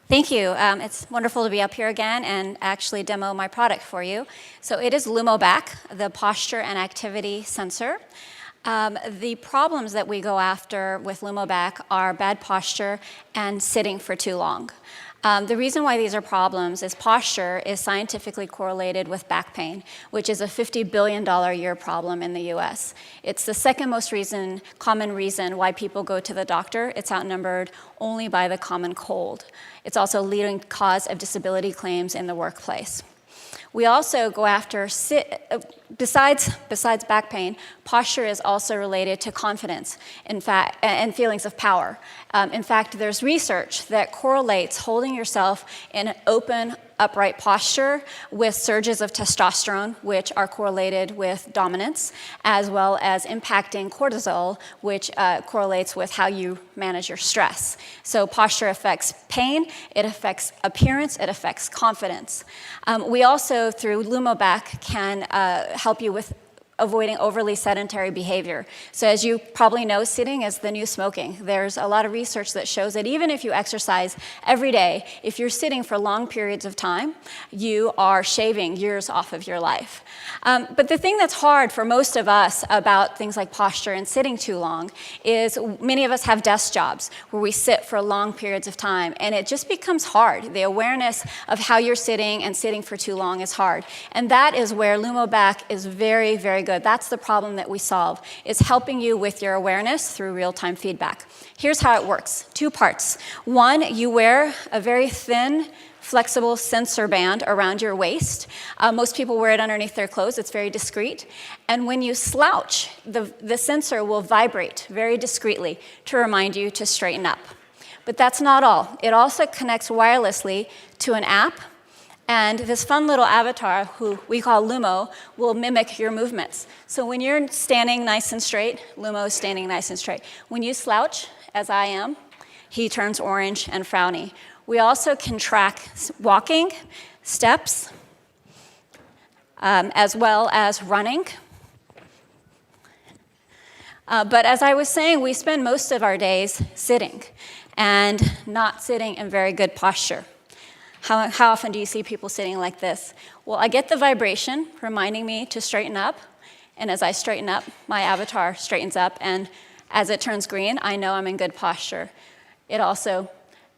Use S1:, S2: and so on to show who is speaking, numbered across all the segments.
S1: Thank you. It's wonderful to be up here again and actually demo my product for you. So it is LumoBack, the posture and activity sensor. The problems that we go after with LumoBack are bad posture and sitting for too long. The reason why these are problems is posture is scientifically correlated with back pain, which is a $50 billion a year problem in the US. It's the second most common reason why people go to the doctor. It's outnumbered only by the common cold. It's also a leading cause of disability claims in the workplace. We also go after, besides back pain, posture is also related to confidence, in fact, and feelings of power. In fact, there's research that correlates holding yourself in an open, upright posture with surges of testosterone, which are correlated with dominance, as well as impacting cortisol, which correlates with how you manage your stress. So posture affects pain, it affects appearance, it affects confidence. We also, through LumoBack, can help you with avoiding overly sedentary behavior. So as you probably know, sitting is the new smoking. There's a lot of research that shows that even if you exercise every day, if you're sitting for long periods of time, you are shaving years off of your life. But the thing that's hard for most of us about things like posture and sitting too long is many of us have desk jobs where we sit for long periods of time, and it just becomes hard. The awareness of how you're sitting and sitting for too long is hard. And that is where LumoBack is very, very good. That's the problem that we solve, is helping you with your awareness through real-time feedback. Here's how it works. 2 parts. 1, you wear a very thin, flexible sensor band around your waist. Most people wear it underneath their clothes. It's very discreet. And when you slouch, the sensor will vibrate very discreetly to remind you to straighten up. But that's not all. It also connects wirelessly to an app. And this fun little avatar, who we call Lumo, will mimic your movements. So when you're standing nice and straight, Lumo is standing nice and straight. When you slouch, as I am, he turns orange and frowny. We also can track walking, steps, as well as running. But as I was saying, we spend most of our days sitting and not sitting in very good posture. How often do you see people sitting like this? Well, I get the vibration reminding me to straighten up, and as I straighten up, my avatar straightens up, and as it turns green, I know I'm in good posture. It also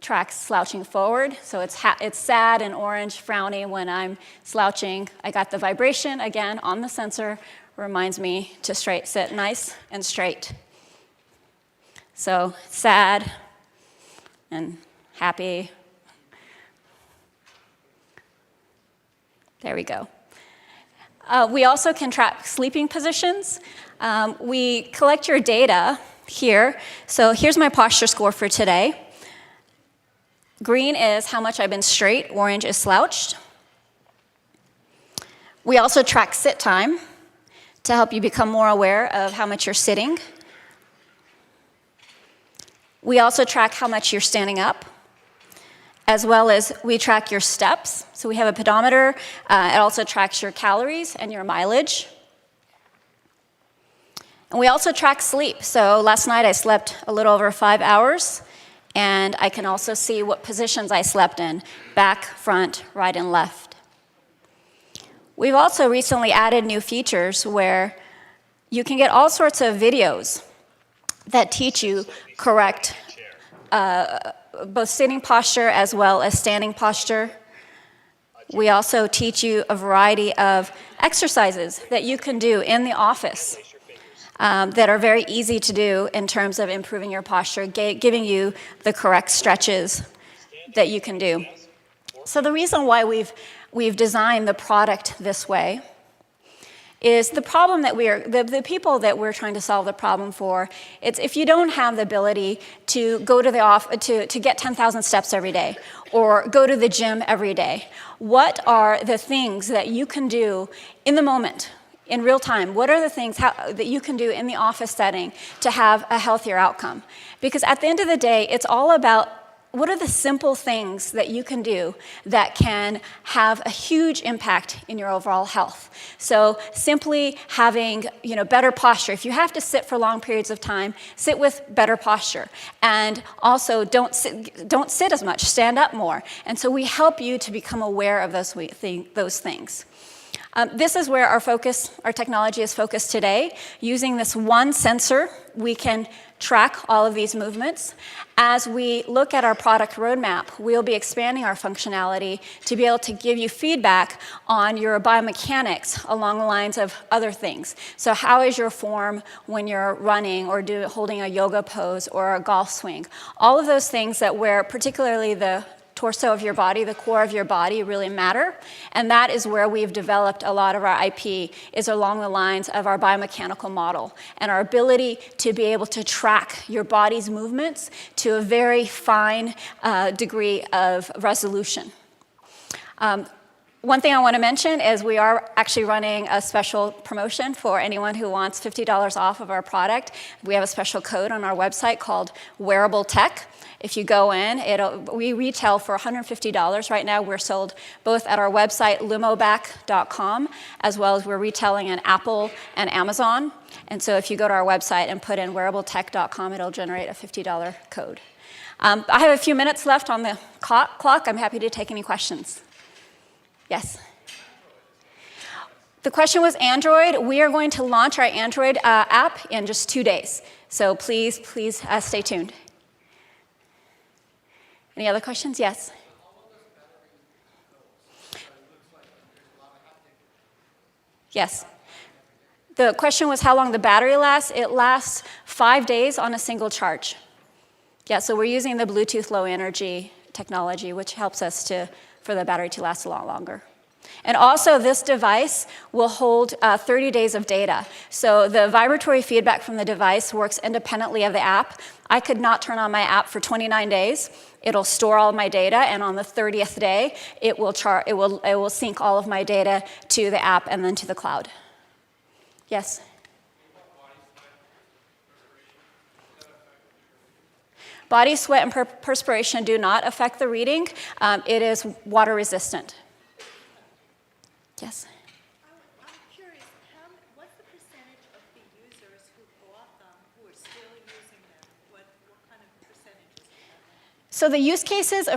S1: tracks slouching forward, so it's sad and orange, frowny when I'm slouching. I got the vibration, again, on the sensor, reminds me to sit nice and straight. So sad and happy. There we go. We also can track sleeping positions. We collect your data here. So here's my posture score for today. Green is how much I've been straight, orange is slouched. We also track sit time to help you become more aware of how much you're sitting. We also track how much you're standing up, as well as we track your steps. So we have a pedometer. It also tracks your calories and your mileage. And we also track sleep. So last night I slept a little over 5 hours, and I can also see what positions I slept in: back, front, right, and left. We've also recently added new features where you can get all sorts of videos that teach you correct both sitting posture as well as standing posture. We also teach you a variety of exercises that you can do in the office that are very easy to do in terms of improving your posture, giving you the correct stretches that you can do. So the reason why we've designed the product this way is the problem that the people that we're trying to solve the problem for. It's if you don't have the ability to go to the to get 10,000 steps every day, or go to the gym every day, what are the things that you can do in the moment, in real time? What are the things that you can do in the office setting to have a healthier outcome? Because at the end of the day, it's all about what are the simple things that you can do that can have a huge impact in your overall health? So simply having, better posture. If you have to sit for long periods of time, sit with better posture. And also don't sit as much, stand up more. And so we help you to become aware of those things. This is where our technology is focused today. Using this one sensor, we can track all of these movements. As we look at our product roadmap, we'll be expanding our functionality to be able to give you feedback on your biomechanics along the lines of other things. So how is your form when you're running or holding a yoga pose or a golf swing? All of those things that where particularly the torso of your body, the core of your body really matter. And that is where we've developed a lot of our IP, is along the lines of our biomechanical model and our ability to be able to track your body's movements to a very fine degree of resolution. One thing I want to mention is we are actually running a special promotion for anyone who wants $50 off of our product. We have a special code on our website called Wearable Tech. If you go in, we retail for $150 right now. We're sold both at our website, LumoBack.com, as well as we're retailing in Apple and Amazon. And so if you go to our website and put in wearabletech.com, it'll generate a $50 code. I have a few minutes left on the clock. I'm happy to take any questions. Yes? The question was Android. We are going to launch our Android app in just 2 days. So please stay tuned. Any other questions? Yes? Yes. The question was how long the battery lasts. It lasts 5 days on a single charge. Yeah, so we're using the Bluetooth low energy technology, which helps us for the battery to last a lot longer. And also, this device will hold 30 days of data. So the vibratory feedback from the device works independently of the app. I could not turn on my app for 29 days. It'll store all of my data, and on the 30th day, it will sync all of my data to the app and then to the cloud. Yes? Body sweat and perspiration do not affect the reading. It is water resistant. Yes?
S2: I'm curious, what's the percentage of the users who bought them who are still using them? What kind of percentage is that?
S1: So the use cases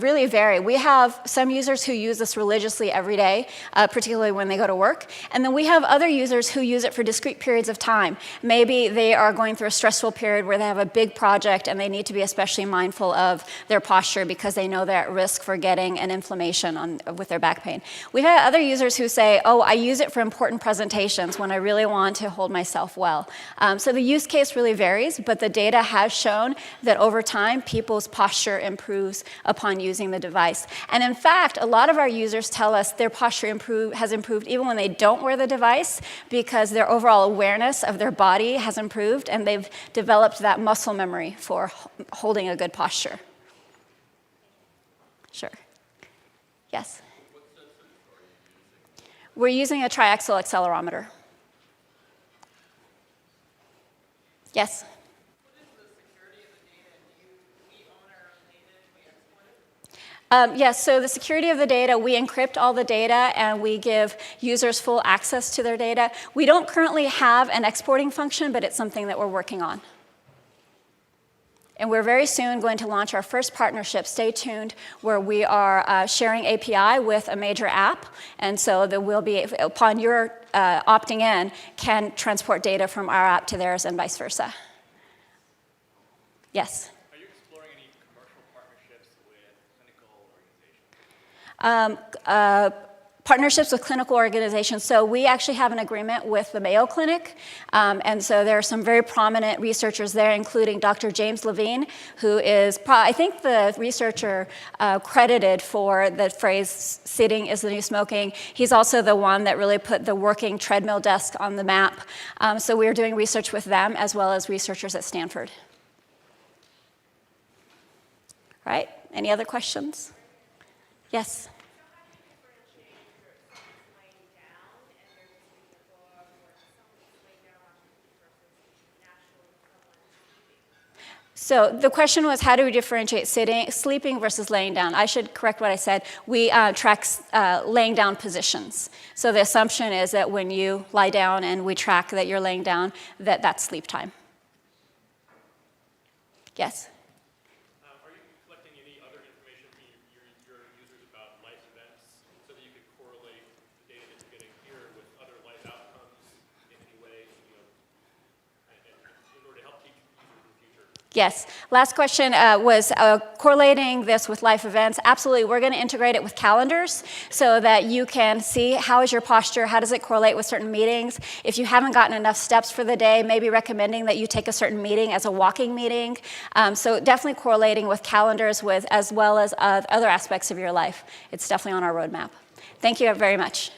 S1: really vary. We have some users who use this religiously every day, particularly when they go to work. And then we have other users who use it for discrete periods of time. Maybe they are going through a stressful period where they have a big project and they need to be especially mindful of their posture because they know they're at risk for getting an inflammation with their back pain. We've had other users who say, oh, I use it for important presentations when I really want to hold myself well. So the use case really varies, but the data has shown that over time, people's posture improves upon using the device. And in fact, a lot of our users tell us their posture has improved even when they don't wear the device because their overall awareness of their body has improved and they've developed that muscle memory for holding a good posture. Sure. Yes? We're using a triaxial accelerometer. Yes? Yes, so the security of the data, we encrypt all the data and we give users full access to their data. We don't currently have an exporting function, but it's something that we're working on. And we're very soon going to launch our first partnership, stay tuned, where we are sharing API with a major app. And so there will be, upon your opting in, can transport data from our app to theirs and vice versa. Yes? Partnerships with clinical organizations. So we actually have an agreement with the Mayo Clinic. And so there are some very prominent researchers there, including Dr. James Levine, who is, I think, the researcher credited for the phrase, sitting is the new smoking. He's also the one that really put the working treadmill desk on the map. So we're doing research with them as well as researchers at Stanford. All right, any other questions? Yes? So the question was, how do we differentiate sleeping versus laying down? I should correct what I said. We track laying down positions. So the assumption is that when you lie down and we track that you're laying down, that's sleep time. Yes?
S3: Are you collecting any other information from your users about life events so that you could correlate the data that you're getting here with other life outcomes in any way, in order to help teach users in the future?
S1: Yes. Last question was correlating this with life events. Absolutely. We're going to integrate it with calendars so that you can see how is your posture, how does it correlate with certain meetings. If you haven't gotten enough steps for the day, maybe recommending that you take a certain meeting as a walking meeting. So definitely correlating with calendars as well as other aspects of your life. It's definitely on our roadmap. Thank you very much.